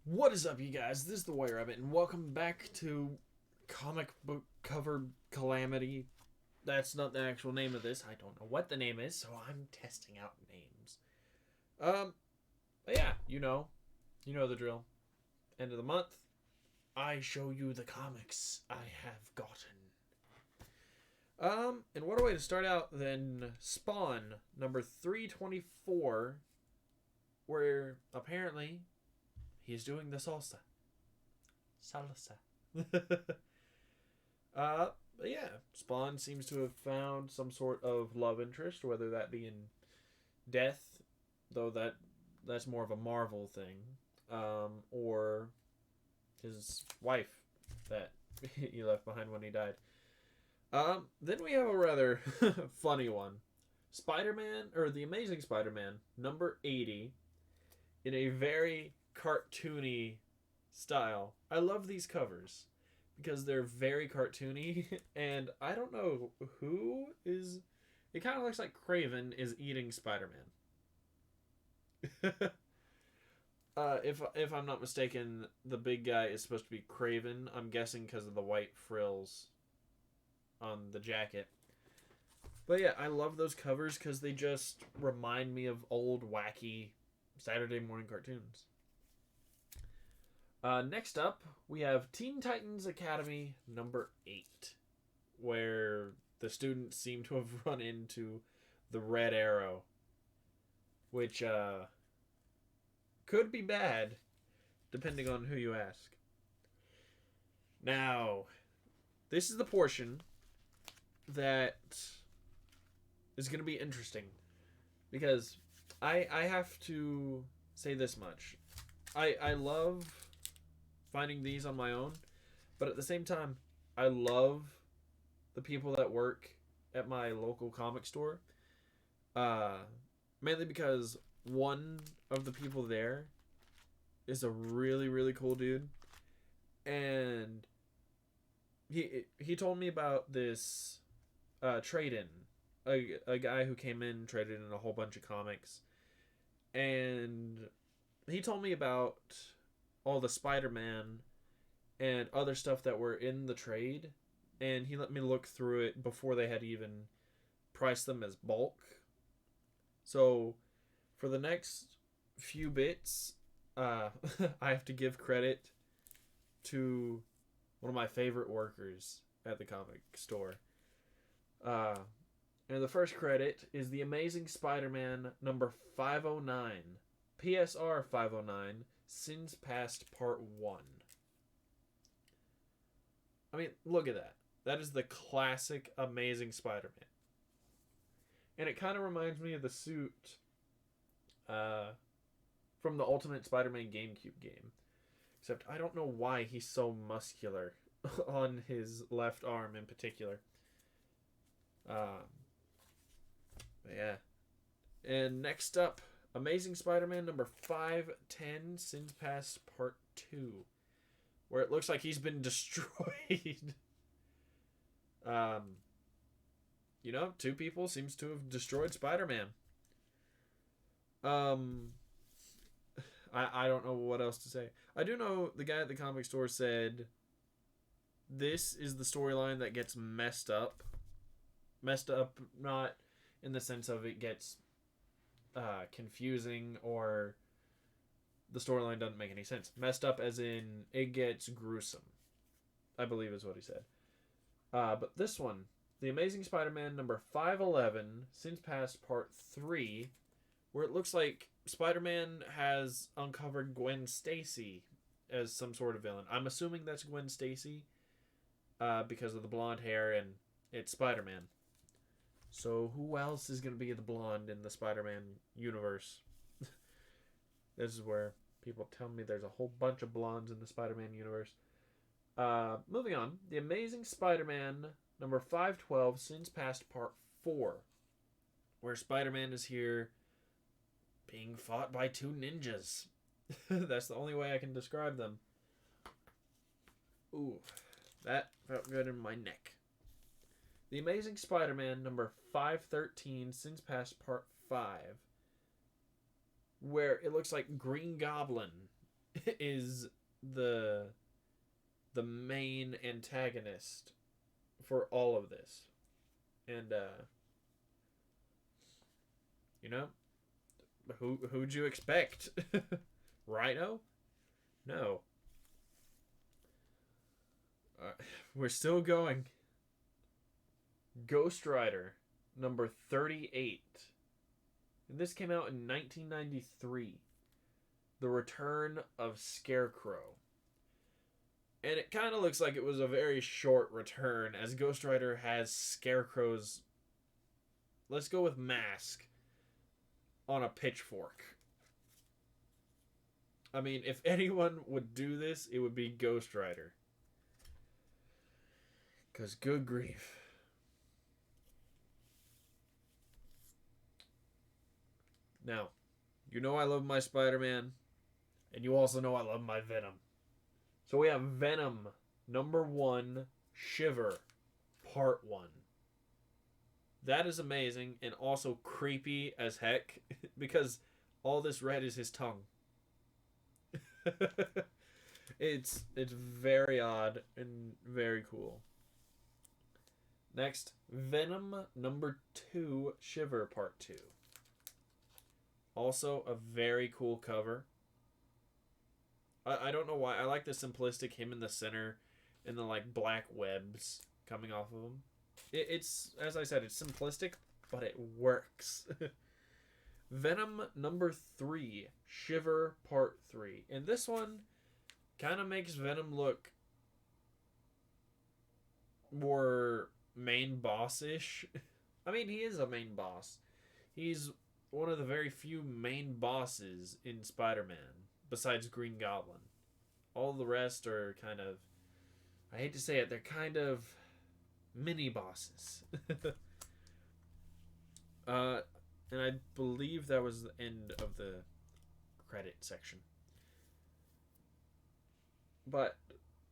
What is up, you guys? This is the White Rabbit, and welcome back to Comic Book Cover Calamity. That's not the actual name of this. I don't know what the name is, so I'm testing out names. But yeah, you know the drill. End of the month, I show you the comics I have gotten. And what a way to start out than Spawn number 324, where apparently he's doing the salsa. Salsa. But yeah, Spawn seems to have found some sort of love interest, whether that be in death, though that's more of a Marvel thing, or his wife that he left behind when he died. Then we have a rather funny one. Spider-Man, or The Amazing Spider-Man, number 80, in a very cartoony style. I love these covers because they're very cartoony, and I don't know who is. It kind of looks like Craven is eating Spider-Man. If I'm not mistaken, the big guy is supposed to be Craven. I'm guessing because of the white frills on the jacket. But yeah, I love those covers because they just remind me of old wacky Saturday morning cartoons. Next up, we have Teen Titans Academy number 8, where the students seem to have run into the Red Arrow, which could be bad, depending on who you ask. Now, this is the portion that is going to be interesting, because I have to say this much. I love finding these on my own, but at the same time, I love the people that work at my local comic store. Uh, Mainly because one of the people there is a really really cool dude, and he told me about this trade in, a guy who came in, traded in a whole bunch of comics, and he told me about all the Spider-Man and other stuff that were in the trade, and he let me look through it before they had even priced them as bulk. So for the next few bits, I have to give credit to one of my favorite workers at the comic store. Uh, and the first credit is The Amazing Spider-Man number 509, PSR 509, Sins Past Part 1. I mean, look at that. That is the classic Amazing Spider-Man. And it kind of reminds me of the suit uh, from the Ultimate Spider-Man GameCube game. Except I don't know why he's so muscular on his left arm in particular. Um, yeah. And next up, Amazing Spider-Man number 510, Sins Past Part 2, where it looks like he's been destroyed. um, Two people seems to have destroyed Spider-Man. Um, I don't know what else to say. I do know the guy at the comic store said this is the storyline that gets messed up. Messed up, not in the sense of it gets confusing or the storyline doesn't make any sense. Messed up as in it gets gruesome, I believe is what he said. But this one, The Amazing Spider-Man number 511, Sins Past Part 3, where it looks like Spider-Man has uncovered Gwen Stacy as some sort of villain. I'm assuming that's Gwen Stacy because of the blonde hair and it's Spider-Man. So who else is going to be the blonde in the Spider-Man universe? This is where people tell me there's a whole bunch of blondes in the Spider-Man universe. Moving on. The Amazing Spider-Man number 512, Sins Past Part 4, where Spider-Man is here being fought by two ninjas. That's the only way I can describe them. Ooh, that felt good in my neck. The Amazing Spider-Man number 513, Sins Past Part 5, where it looks like Green Goblin is the the main antagonist for all of this. And you know, who'd you expect? Rhino? No. Uh, we're still going. Ghost Rider number 38. And this came out in 1993. The Return of Scarecrow. And it kind of looks like it was a very short return, as Ghost Rider has Scarecrow's, let's go with mask, on a pitchfork. I mean, if anyone would do this, it would be Ghost Rider. Because good grief. Now, you know I love my Spider-Man, and you also know I love my Venom. So we have Venom number 1, Shiver, part 1. That is amazing and also creepy as heck because all this red is his tongue. it's very odd and very cool. Next, Venom number 2, Shiver part 2. Also a very cool cover. I don't know why. I like the simplistic him in the center and the like black webs coming off of him. It's, as I said, it's simplistic, but it works. Venom number 3, Shiver part 3. And this one kind of makes Venom look more main boss-ish. I mean, he is a main boss. He's one of the very few main bosses in Spider-Man, besides Green Goblin. All the rest are kind of, I hate to say it, they're kind of mini bosses. And I believe that was the end of the credit section. But,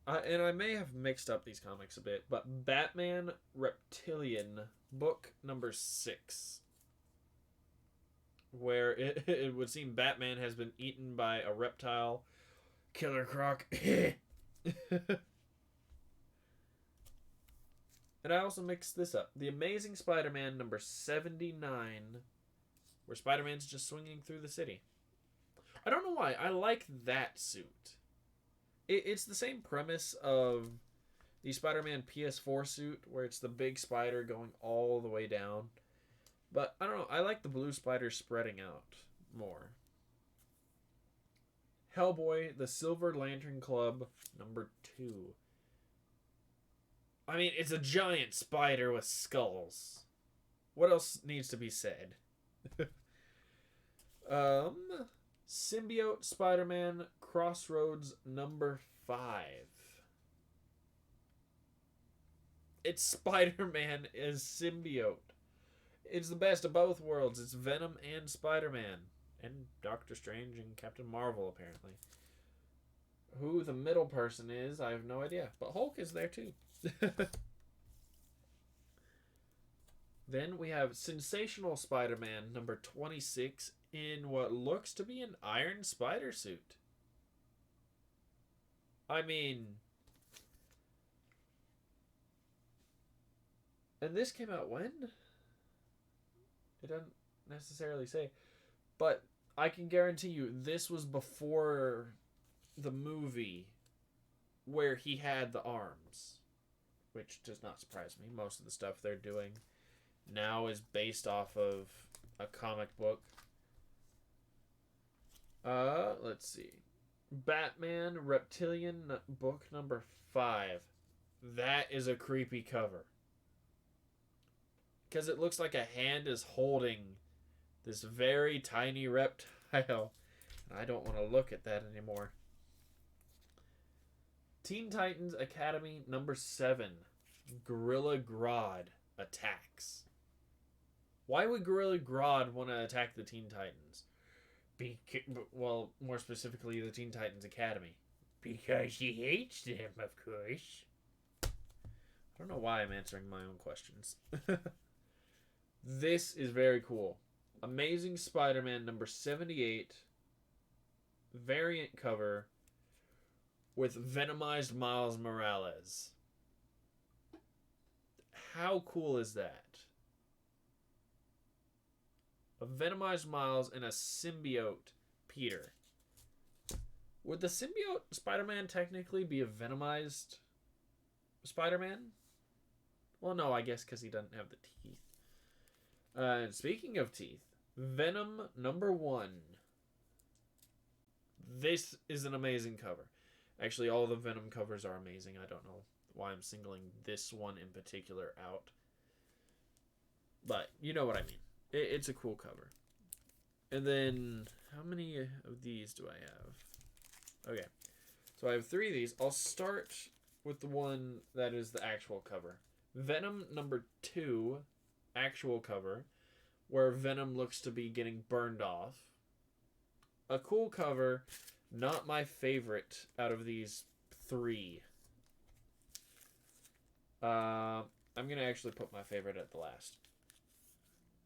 I may have mixed up these comics a bit, but Batman Reptilian, book number 6. Where it would seem Batman has been eaten by a reptile. Killer Croc. And I also mixed this up. The Amazing Spider-Man number 79, where Spider-Man's just swinging through the city. I don't know why. I like that suit. It's the same premise of the Spider-Man PS4 suit, where it's the big spider going all the way down. But, I don't know, I like the blue spider spreading out more. Hellboy, the Silver Lantern Club, number 2. I mean, it's a giant spider with skulls. What else needs to be said? Symbiote Spider-Man Crossroads, number 5. It's Spider-Man as symbiote. It's the best of both worlds. It's Venom and Spider-Man. And Doctor Strange and Captain Marvel, apparently. Who the middle person is, I have no idea. But Hulk is there, too. Then we have Sensational Spider-Man, number 26, in what looks to be an Iron Spider suit. I mean... And this came out when? It doesn't necessarily say. But I can guarantee you this was before the movie where he had the arms. Which does not surprise me. Most of the stuff they're doing now is based off of a comic book. Let's see. Batman Reptilian book number 5. That is a creepy cover. Because it looks like a hand is holding this very tiny reptile. I don't want to look at that anymore. Teen Titans Academy number 7. Gorilla Grodd attacks. Why would Gorilla Grodd want to attack the Teen Titans? Well, more specifically, the Teen Titans Academy. Because he hates them, of course. I don't know why I'm answering my own questions. This is very cool. Amazing Spider-Man number 78. Variant cover. with Venomized Miles Morales. How cool is that? A Venomized Miles and a symbiote Peter. Would the symbiote Spider-Man technically be a Venomized Spider-Man? Well, no, I guess because he doesn't have the teeth. Speaking of teeth, Venom #1. This is an amazing cover. Actually, all the Venom covers are amazing. I don't know why I'm singling this one in particular out. But you know what I mean. It's a cool cover. And then, how many of these do I have? Okay. So I have 3 of these. I'll start with the one that is the actual cover. Venom #2, actual cover, where Venom looks to be getting burned off. A cool cover, not my favorite out of these 3. I'm going to actually put my favorite at the last.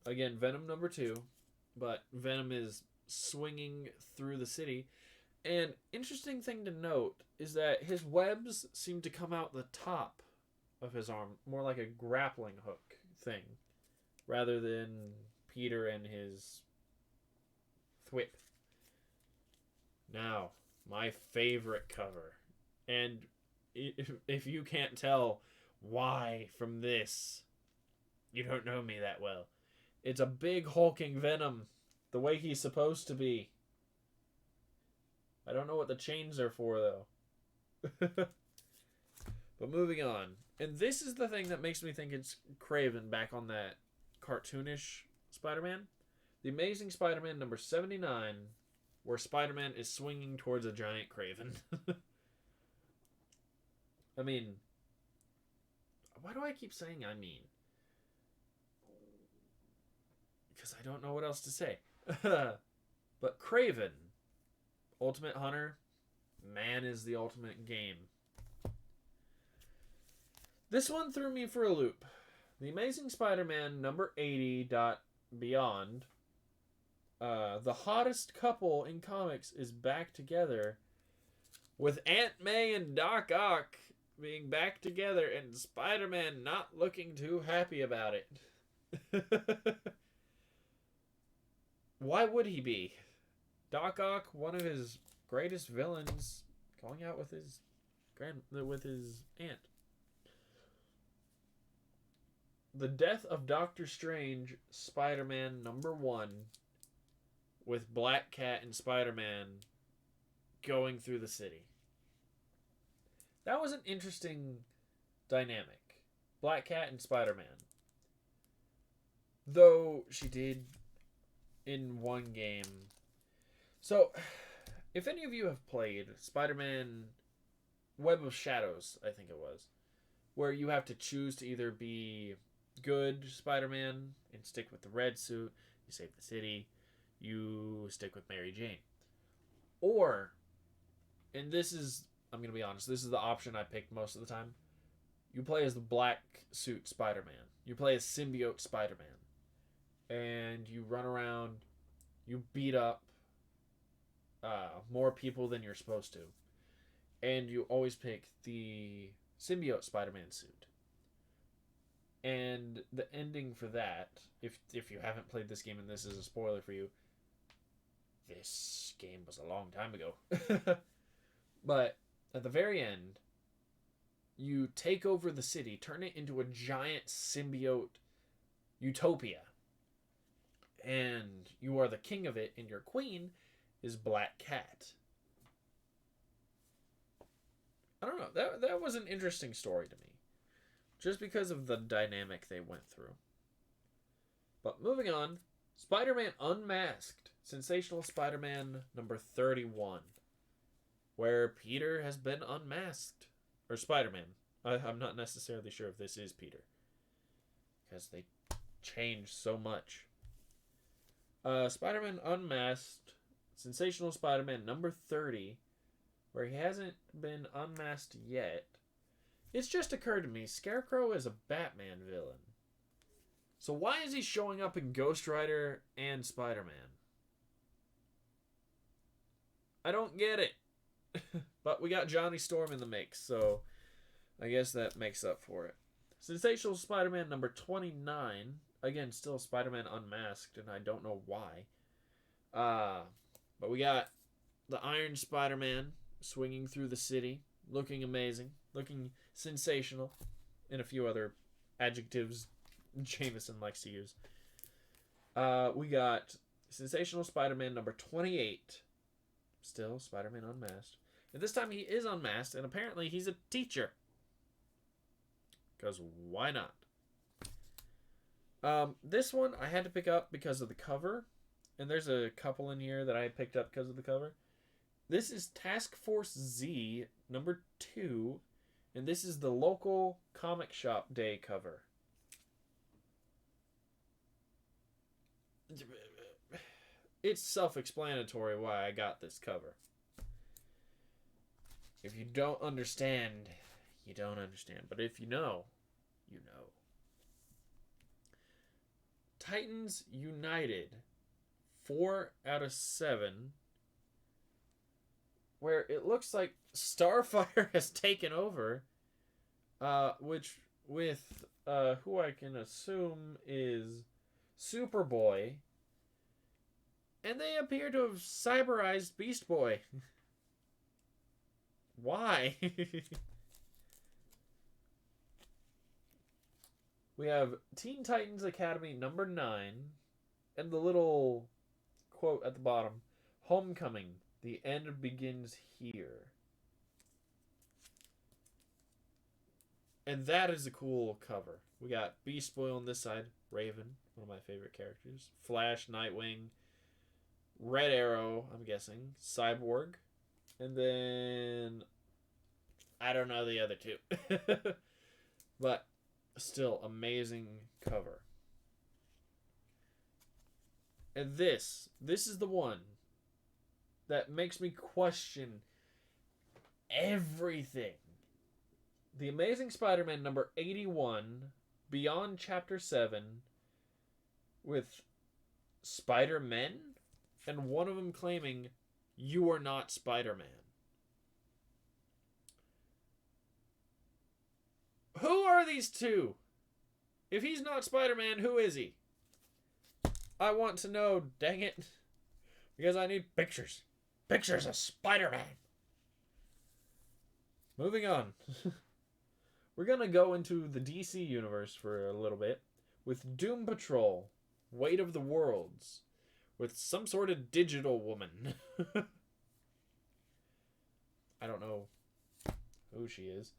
Again, Venom #2, but Venom is swinging through the city. And interesting thing to note is that his webs seem to come out the top of his arm, more like a grappling hook thing, rather than Peter and his thwip. Now, my favorite cover. And if you can't tell why from this, you don't know me that well. It's a big hulking Venom, the way he's supposed to be. I don't know what the chains are for, though. But moving on. And this is the thing that makes me think it's Kraven back on that cartoonish Spider-Man. The Amazing Spider-Man #79, where Spider-Man is swinging towards a giant Kraven. I mean, why do I keep saying I mean? Because I don't know what else to say. But Kraven, Ultimate Hunter, man is the ultimate game. This one threw me for a loop. The Amazing Spider-Man #80 Beyond, the hottest couple in comics is back together, with Aunt May and Doc Ock being back together and Spider-Man not looking too happy about it. Why would he be? Doc Ock, one of his greatest villains, going out with his aunt. The Death of Doctor Strange, Spider-Man #1, with Black Cat and Spider-Man going through the city. That was an interesting dynamic. Black Cat and Spider-Man. Though she did in one game. So, if any of you have played Spider-Man Web of Shadows, I think it was, where you have to choose to either be good Spider-Man and stick with the red suit, you save the city, you stick with Mary Jane. Or, and this is, I'm going to be honest, this is the option I picked most of the time, you play as the black suit Spider-Man. You play as symbiote Spider-Man. And you run around, you beat up more people than you're supposed to. And you always pick the symbiote Spider-Man suit. And the ending for that, if you haven't played this game and this is a spoiler for you, this game was a long time ago. But at the very end, you take over the city, turn it into a giant symbiote utopia. And you are the king of it, and your queen is Black Cat. I don't know. That was an interesting story to me. Just because of the dynamic they went through. But moving on, Spider-Man Unmasked. Sensational Spider-Man #31. Where Peter has been unmasked. Or Spider-Man. I'm not necessarily sure if this is Peter. Because they changed so much. Spider-Man Unmasked. Sensational Spider-Man #30. Where he hasn't been unmasked yet. It's just occurred to me, Scarecrow is a Batman villain. So why is he showing up in Ghost Rider and Spider-Man? I don't get it. But we got Johnny Storm in the mix, so I guess that makes up for it. Sensational Spider-Man number 29. Again, still Spider-Man Unmasked, and I don't know why. But we got the Iron Spider-Man swinging through the city, looking amazing, looking sensational, and a few other adjectives Jameson likes to use. We got Sensational Spider-Man number 28. Still Spider-Man Unmasked. And this time he is unmasked, and apparently he's a teacher. Because why not? This one I had to pick up because of the cover. And there's a couple in here that I picked up because of the cover. This is Task Force Z number 2. And this is the local comic shop day cover. It's self-explanatory why I got this cover. If you don't understand, you don't understand. But if you know, you know. Titans United, 4 out of 7. Where it looks like Starfire has taken over. Which with who I can assume is Superboy. And they appear to have cyberized Beast Boy. Why? We have Teen Titans Academy number 9. And the little quote at the bottom. Homecoming. The end begins here. And that is a cool cover. We got Beast Boy on this side. Raven, one of my favorite characters. Flash, Nightwing. Red Arrow, I'm guessing. Cyborg. And then I don't know the other two. But still, amazing cover. And this is the one that makes me question everything. The Amazing Spider-Man number 81, Beyond Chapter 7, with Spider-Men, and one of them claiming, "You are not Spider-Man." Who are these two? If he's not Spider-Man, who is he? I want to know, dang it. Because I need pictures. Pictures of Spider-Man. Moving on. We're going to go into the DC universe for a little bit with Doom Patrol, Weight of the Worlds, with some sort of digital woman. I don't know who she is.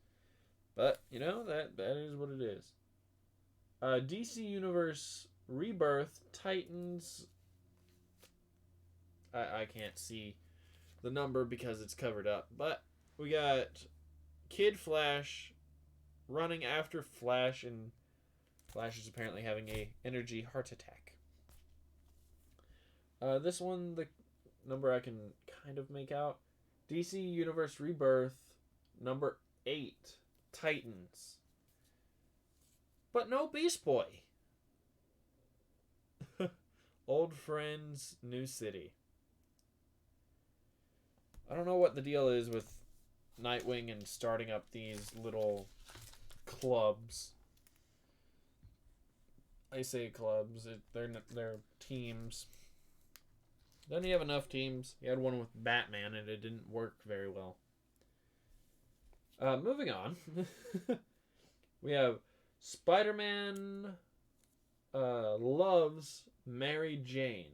But, you know, that is what it is. DC Universe Rebirth Titans. I can't see the number because it's covered up. But we got Kid Flash running after Flash, and Flash is apparently having a energy heart attack. This one, the number I can kind of make out. DC Universe Rebirth number 8. Titans. But no Beast Boy. Old friends, new city. I don't know what the deal is with Nightwing and starting up these little clubs. I say clubs. They're teams. Doesn't he have enough teams? He had one with Batman and it didn't work very well. Moving on. We have Spider-Man Loves Mary Jane.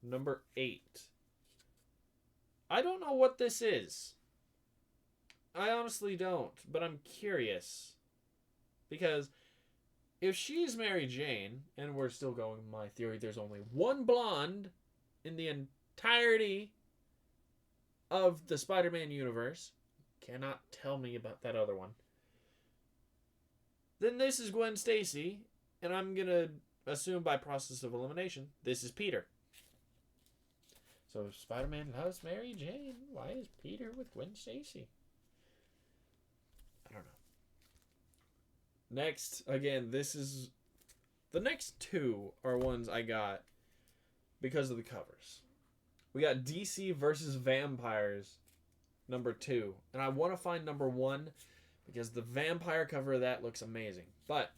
Number 8. I don't know what this is. I honestly don't, but I'm curious. Because if she's Mary Jane, and we're still going my theory, there's only one blonde in the entirety of the Spider-Man universe. Cannot tell me about that other one. Then this is Gwen Stacy, and I'm going to assume by process of elimination, this is Peter. So if Spider-Man loves Mary Jane, why is Peter with Gwen Stacy? I don't know. Next, again, this is... The next two are ones I got because of the covers. We got DC versus Vampires, number 2. And I want to find number 1 because the vampire cover of that looks amazing. But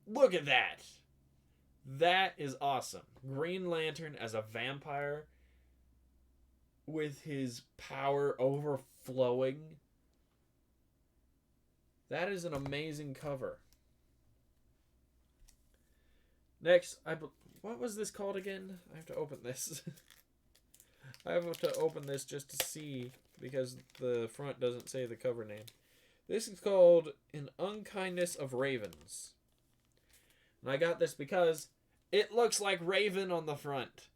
look at that. That is awesome. Green Lantern as a vampire with his power overflowing. That is an amazing cover. Next, what was this called again? I have to open this. I have to open this just to see because the front doesn't say the cover name. This is called An Unkindness of Ravens. And I got this because it looks like Raven on the front.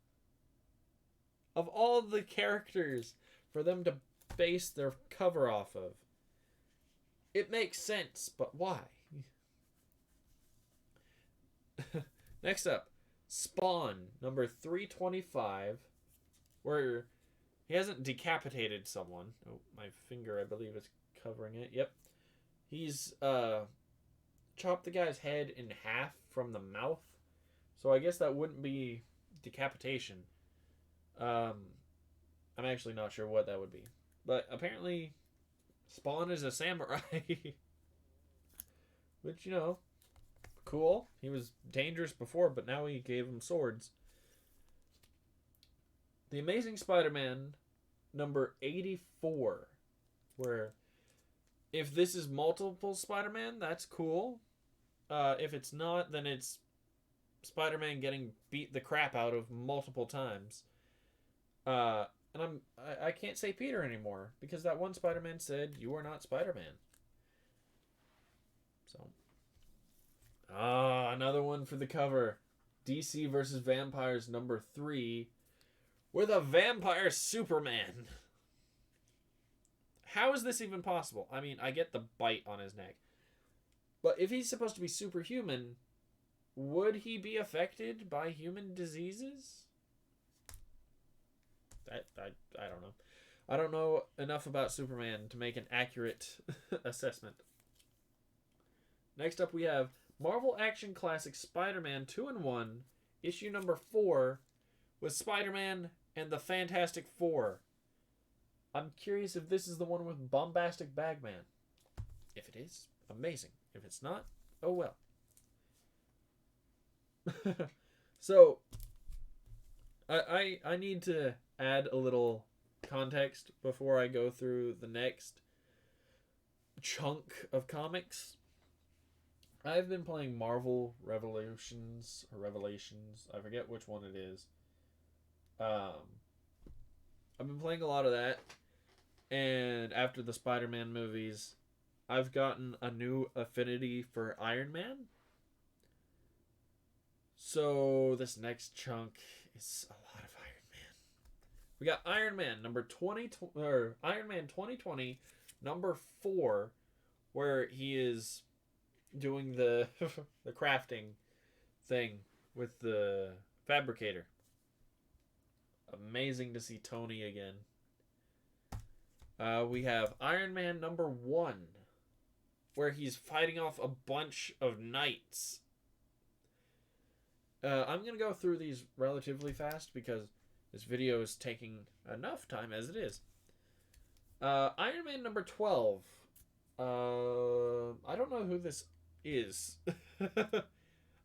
Of all the characters for them to base their cover off of, it makes sense, but why? Next up, Spawn, number 325, where he hasn't decapitated someone. Oh, my finger, I believe, is covering it. Yep. He's chopped the guy's head in half from the mouth. So I guess that wouldn't be decapitation. I'm actually not sure what that would be. But apparently, Spawn is a samurai. Which, you know, cool. He was dangerous before, but now he gave him swords. The Amazing Spider-Man, number 84. Where, if this is multiple Spider-Man, that's cool. If it's not, then it's Spider-Man getting beat the crap out of multiple times. And I can't say Peter anymore because that one Spider-Man said, "You are not Spider-Man." So, another one for the cover. DC versus Vampires number 3 with a vampire Superman. How is this even possible? I mean, I get the bite on his neck. But if he's supposed to be superhuman, would he be affected by human diseases? I don't know. I don't know enough about Superman to make an accurate assessment. Next up we have Marvel Action Classic Spider-Man 2-in-1, issue number 4, with Spider-Man and the Fantastic Four. I'm curious if this is the one with Bombastic Bagman. If it is, amazing. If it's not, oh well. So, I need to add a little context before I go through the next chunk of comics. I've been playing Marvel Revelations, I forget which one it is. I've been playing a lot of that, and after the Spider-Man movies, I've gotten a new affinity for Iron Man. So this next chunk is a lot of Iron Man. We got Iron Man number 20, or Iron Man 2020 number 4, where he is doing the the crafting thing with the fabricator. Amazing to see Tony again. We have Iron Man number 1, where he's fighting off a bunch of knights. I'm going to go through these relatively fast because this video is taking enough time as it is. Iron Man number 12. I don't know who this is.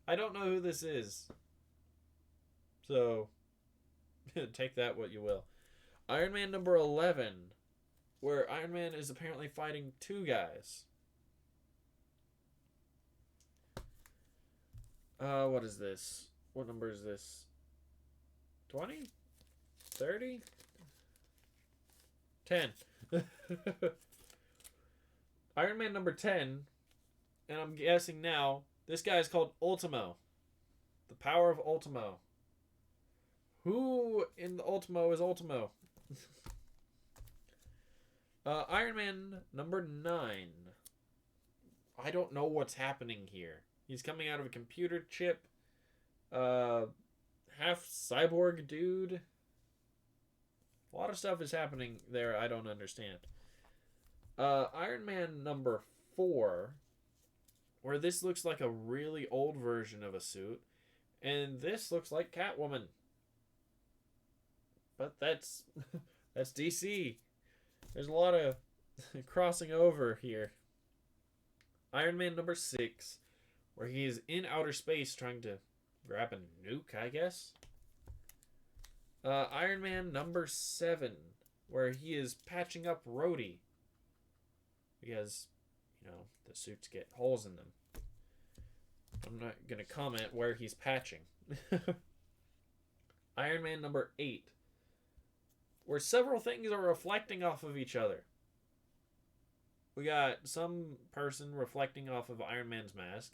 I don't know who this is. So, take that what you will. Iron Man number 11, where Iron Man is apparently fighting 2 guys. What is this? What number is this? 20? 30? 10. Iron Man number 10, and I'm guessing now, this guy is called Ultimo. The Power of Ultimo. Who in the Ultimo is Ultimo? Iron Man number 9. I don't know what's happening here. He's coming out of a computer chip. Half cyborg dude. A lot of stuff is happening there I don't understand. Iron Man number 4, where this looks like a really old version of a suit, and this looks like Catwoman. But that's That's DC. There's a lot of crossing over here. Iron Man number 6, where he is in outer space trying to grab a nuke, I guess. Iron Man number 7, where he is patching up Rhodey. Because, the suits get holes in them. I'm not going to comment where he's patching. Iron Man number 8, where several things are reflecting off of each other. We got some person reflecting off of Iron Man's mask,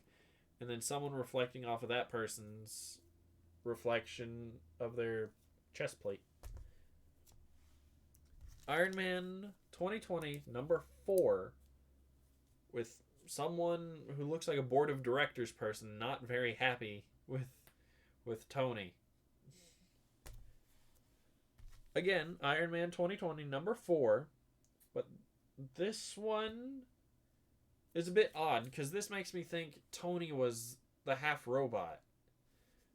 and then someone reflecting off of that person's reflection of their chest plate. Iron Man 2020 number 4, with someone who looks like a board of directors person not very happy with Tony. Again, Iron Man 2020 number 4, but this one is a bit odd because this makes me think Tony was the half robot.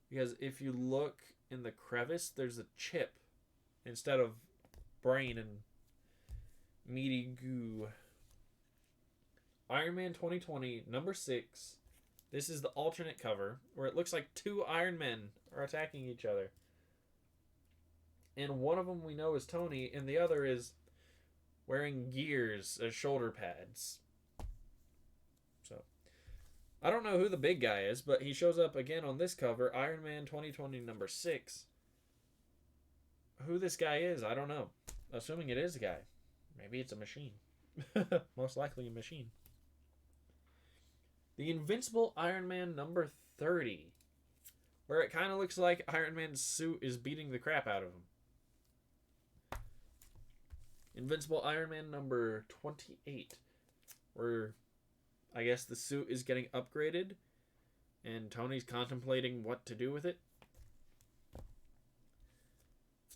Because if you look in the crevice, there's a chip instead of brain and meaty goo. Iron Man 2020 number 6. This is the alternate cover where it looks like 2 Iron Men are attacking each other. And one of them we know is Tony, and the other is wearing gears as shoulder pads. So, I don't know who the big guy is, but he shows up again on this cover, Iron Man 2020 number 6. Who this guy is, I don't know. Assuming it is a guy. Maybe it's a machine. Most likely a machine. The Invincible Iron Man number 30, where it kind of looks like Iron Man's suit is beating the crap out of him. Invincible Iron Man number 28, where I guess the suit is getting upgraded and Tony's contemplating what to do with it.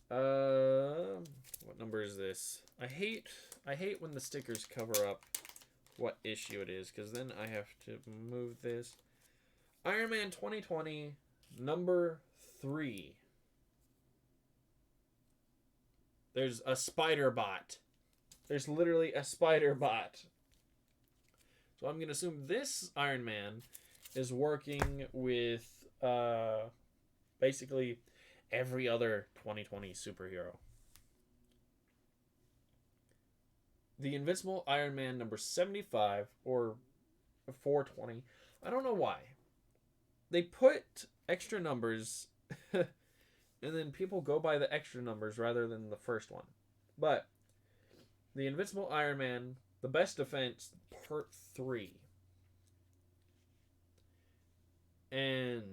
What number is this? I hate when the stickers cover up what issue it is, because then I have to move this. Iron Man 2020 number 3. There's a spider bot. There's literally a spider bot. So I'm going to assume this Iron Man is working with basically every other 2020 superhero. The Invincible Iron Man number 75, or 420. I don't know why. They put extra numbers and then people go by the extra numbers rather than the first one. But the Invincible Iron Man, The Best Defense, Part 3. And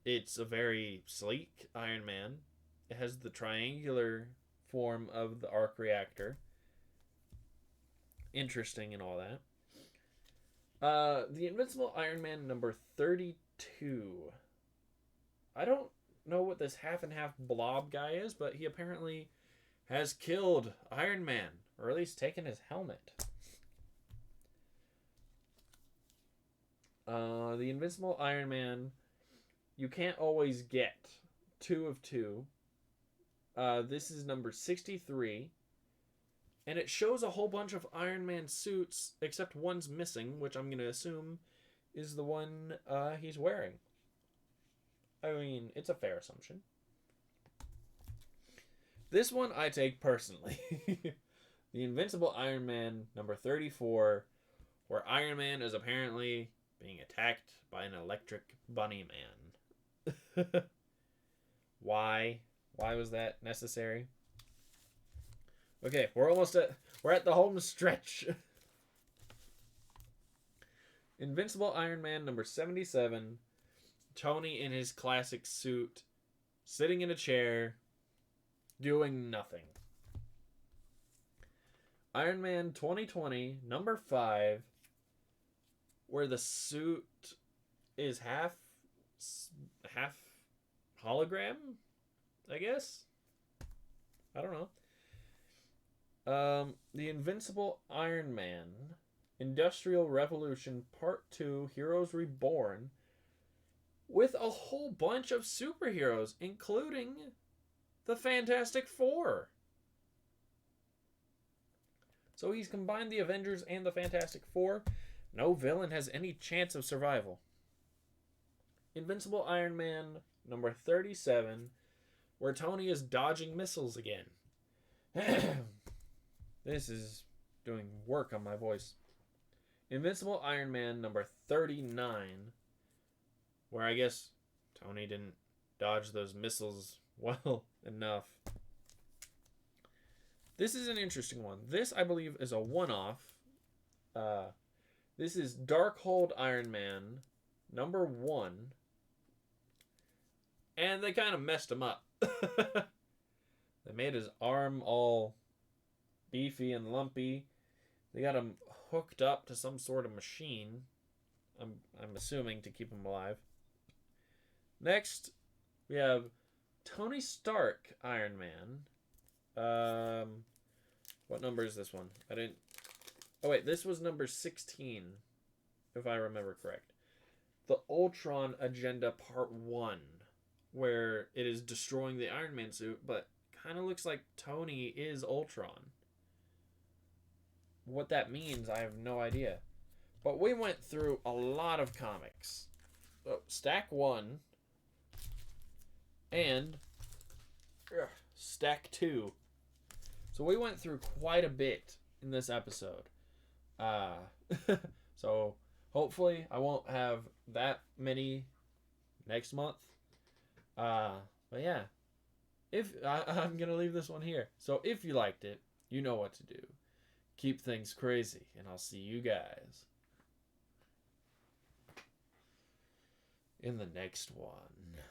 it's a very sleek Iron Man. It has the triangular form of the arc reactor. Interesting and all that. The Invincible Iron Man number 32. I don't know what this half and half blob guy is, but he apparently has killed Iron Man, or at least taken his helmet. The Invincible Iron Man, you can't always get 2 of 2. This is number 63. And it shows a whole bunch of Iron Man suits, except one's missing, which I'm going to assume is the one he's wearing. I mean, it's a fair assumption. This one I take personally. The Invincible Iron Man number 34, where Iron Man is apparently being attacked by an electric bunny man. Why? Why was that necessary? Okay, we're at the home stretch. Invincible Iron Man number 77. Tony in his classic suit, sitting in a chair, doing nothing. Iron Man 2020 number 5, where the suit is half hologram, I guess. I don't know. The Invincible Iron Man, Industrial Revolution Part 2, Heroes Reborn, with a whole bunch of superheroes, including the Fantastic Four. So he's combined the Avengers and the Fantastic Four. No villain has any chance of survival. Invincible Iron Man number 37, where Tony is dodging missiles again. This is doing work on my voice. Invincible Iron Man number 39, where I guess Tony didn't dodge those missiles well enough. This is an interesting one. This, I believe, is a one-off. This is Darkhold Iron Man number 1. And they kind of messed him up. They made his arm all beefy and lumpy. They got him hooked up to some sort of machine. I'm assuming to keep him alive. Next, we have Tony Stark Iron Man. What number is this one? Oh wait, this was number 16, if I remember correct. The Ultron Agenda Part 1, where it is destroying the Iron Man suit, but kind of looks like Tony is Ultron. What that means, I have no idea. But we went through a lot of comics. So, Stack 1 and Stack 2. So we went through quite a bit in this episode. So hopefully I won't have that many next month. But yeah, I'm gonna leave this one here. So if you liked it, you know what to do. Keep things crazy, and I'll see you guys in the next one.